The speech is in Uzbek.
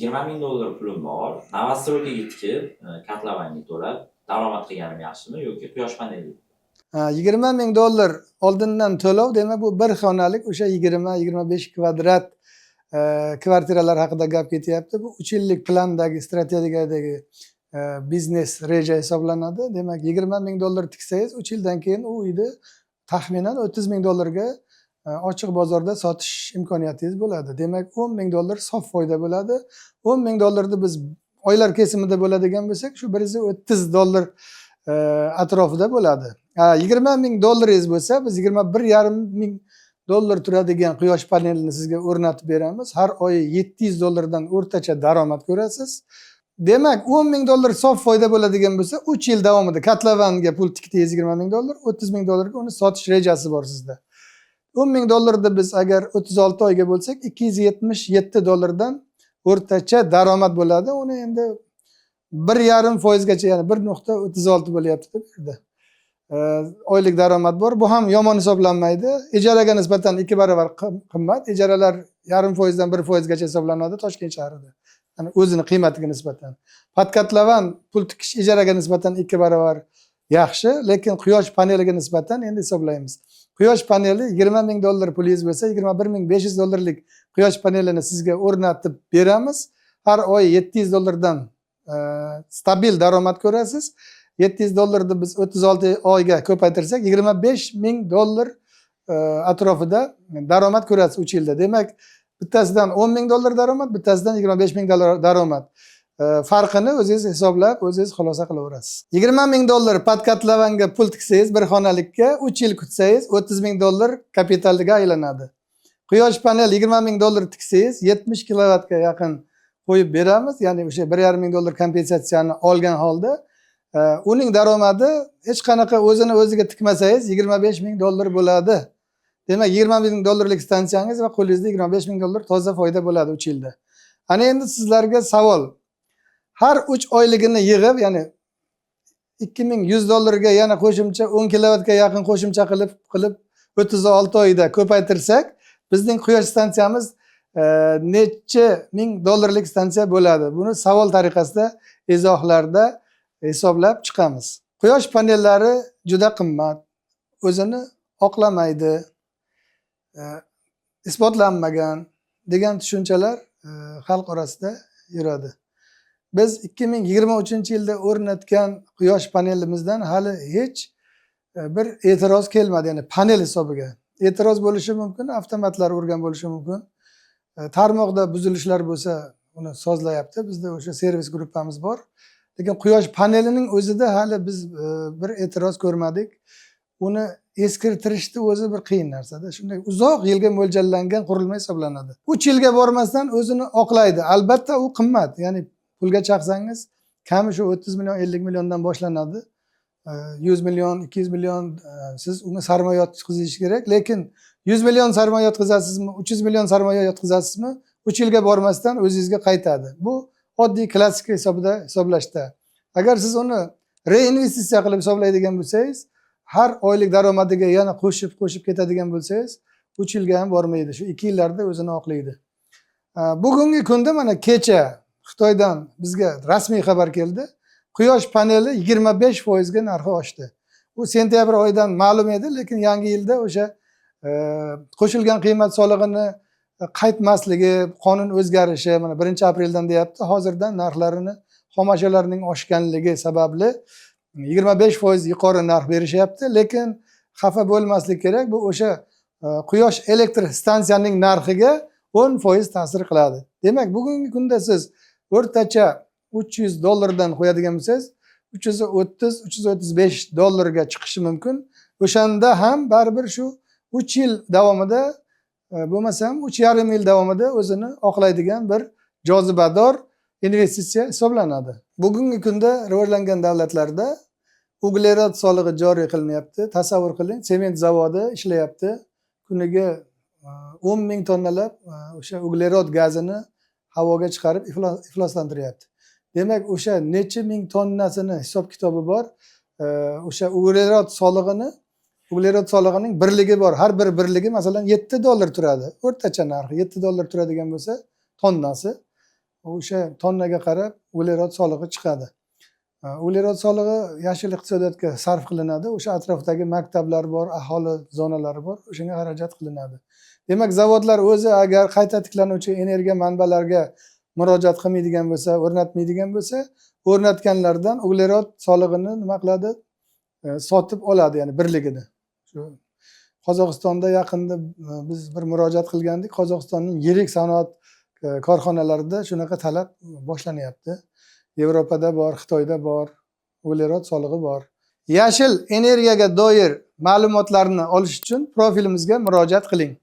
$20,000 pulim bor. Novostroyga yetib, kotlovanga to'lab daromad qilganim yaxshimi yoki quyosh paneli? $20,000 oldindan to'lov, demak bu bir xonalik o'sha 20-25 kvadrat kvartiralar haqida gap ketyapti. Bu 3 yillik plandagi strategiyadagi biznes reja hisoblanadi. Demak $20,000 tiksangiz 3 yildan keyin u uyni taxminan $30,000 ochiq bozorda sotish imkoniyatingiz bo'ladi. Demak $10,000 sof foyda bo'ladi. $10,000 biz oylar kesimida bo'ladigan bo'lsak, shu $130 atrofida bo'ladi. $20,000 bo'lsa, biz $21,500 turadigan quyosh panelini sizga o'rnatib beramiz. Har oyi $700 o'rtacha daromad ko'rasiz. Demak, $10,000 sof foyda bo'ladigan bo'lsa, 3 yil davomida kotlovanga pul tikdingiz $20,000, $30,000 ga uni sotish rejasi bor sizda. $10,000 biz agar 36 oyga bo'lsak, $277 o'rtacha daromad bo'ladi. Uni endi 1,5% gacha, ya'ni 1.36 bo'lyapti bu yerda. Oylik daromad bor. Bu ham yomon hisoblanmaydi. Ijaraga nisbatan 2 barobar qimmat. Ijaralar 0,5% dan 1% gacha hisoblanadi Toshkent shahrida. Ya'ni o'zining qiymatiga nisbatan. Podkatlavan pul tikish ijaraga nisbatan 2 barobar yaxshi, lekin quyosh paneliga nisbatan endi hisoblaymiz. Quyosh paneli $20,000 pulingiz bo'lsa, $21,500 quyosh panelini sizga o'rnatib beramiz. Har oy $700 dan stabil daromad ko'rasiz. $700 biz 36 oyga ko'paytirsak, $25,000 atrofida daromad ko'rasiz 3 yilda. Demak, bittasidan $10,000 daromad, bittasidan $25,000 daromad. Farqini o'zingiz hisoblab, o'zingiz xulosa qilaverasiz. $20,000 podkatlavanga pul tiksangiz, bir xonalikka 3 yil kutsangiz, $30,000 kapitalga aylanadi. Quyosh panel $20,000 tiksangiz, 70 kilovatga yaqin qo'yib beramiz. Ya'ni o'sha $1,500 kompensatsiyani olgan holda uning daromadi hech qanaqa o'ziga tikmasangiz $25,000 bo'ladi. Demak, $20,000lik stansiyangiz va qo'lingizda $25,000 toza foyda bo'ladi 3 yilda. Ana endi sizlarga savol. Har 3 oyligini yig'ib, ya'ni $2,100 ga yana qo'shimcha 10 kilovatga yaqin qo'shimcha qilib 36 oyda ko'paytirsak, bizning quyosh stansiyamiz necha ming dollarlik stansiya bo'ladi. Buni savol tariqasida izohlarda hisoblab chiqamiz. Quyosh panellari juda qimmat, o'zini oqlamaydi, isbotlanmagan degan tushunchalar xalq orasida yuradi. Biz 2023-yilda o'rnatgan quyosh panelimizdan hali hech bir e'tiroz kelmadi, ya'ni panel hisobiga. E'tiroz bo'lishi mumkin, avtomatlar urgan bo'lishi mumkin. Tarmoqda buzilishlar bo'lsa, uni sozlayapti. Bizda o'sha servis gruppamiz bor. Lekin quyosh panelining o'zida hali biz bir e'tiroz ko'rmadik. Uni eskirtirishni o'zi bir qiyin narsada. Shunday uzoq yilga mo'ljallangan qurilma hisoblanadi. 3 yilga bormasdan o'zini oqlaydi. Albatta u qimmat. Ya'ni pulga chaqsangiz, kami shu 30 million, 50 milliondan boshlanadi. 100 million, 200 million siz unga sarmoya yotqizishingiz kerak. Lekin 100 million sarmoya yotqizasizmi, 300 million sarmoya yotqizasizmi, 3 yilga bormasdan o'zingizga qaytadi. Bu oddiy klassik hisobida hisoblashda. Agar siz uni reinvestitsiya qilib hisoblaydigan bo'lsangiz, har oylik daromadiga yana qo'shib ketadigan bo'lsangiz, 3 yilga ham bormaydi. Shu 2 yillarda o'zini oqlaydi. Bugungi kunda mana kecha Xitoydan bizga rasmiy xabar keldi. Quyosh paneli 25% ga narxi oshdi. Bu sentyabr oyidan ma'lum edi, lekin yangi yilda o'sha qo'shilgan qiymat solig'ini qaytmasligi, qonun o'zgarishi, mana 1-apreldan deyapti. Hozirdan narxlarini, xomashyolarning oshganligi sababli 25% yuqori narx berishyapti, lekin xafa bo'lmaslik kerak. Bu o'sha quyosh elektr stansiyaning narxiga 10% ta'sir qiladi. Demak, bugungi kunda siz o'rtacha $300 dan qo'yadigan bo'lsangiz, $330-335 ga chiqishi mumkin. O'shanda ham baribir shu 3 yil davomida bo'lmasam 3,5 yil davomida o'zini oqlaydigan bir jozibador investitsiya hisoblanadi. Bugungi kunda rivojlangan davlatlarda uglerod solig'i joriy qilinyapti. Tasavvur qiling, sement zavodi ishlayapti. Kuniga 10,000 tonnalab o'sha uglerod gazini havoga chiqarib ifloslantiryapti. Demak, o'sha necha ming tonnasini hisob kitobi bor. O'sha uglerod solig'ining birligi bor. Har bir birligi masalan $7 turadi. O'rtacha narxi $7 turadigan bo'lsa, tonnasi o'sha tonnaga qarab uglerod solig'i chiqadi. Uglerod solig'i yashil iqtisodiyotga sarf qilinadi. O'sha atrofdagi maktablar bor, aholi zonalari bor, o'shanga xarajat qilinadi. Demak, zavodlar o'zi agar qayta tiklanuvchi energiya manbalariga murojaat qilmaydigan bo'lsa, o'rnatmaydigan bo'lsa, o'rnatganlardan uglerod solig'ini nima qiladi? Sotib oladi, ya'ni birligini. Shu Qozog'istonda yaqinda biz bir murojaat qilgandik. Qozog'istonning yirik sanoat korxonalarida shunaqa talab boshlanyapti. Yevropada bor, Xitoyda bor, uglerod solig'i bor. Yashil energiyaga doir ma'lumotlarni olish uchun profilimizga murojaat qiling.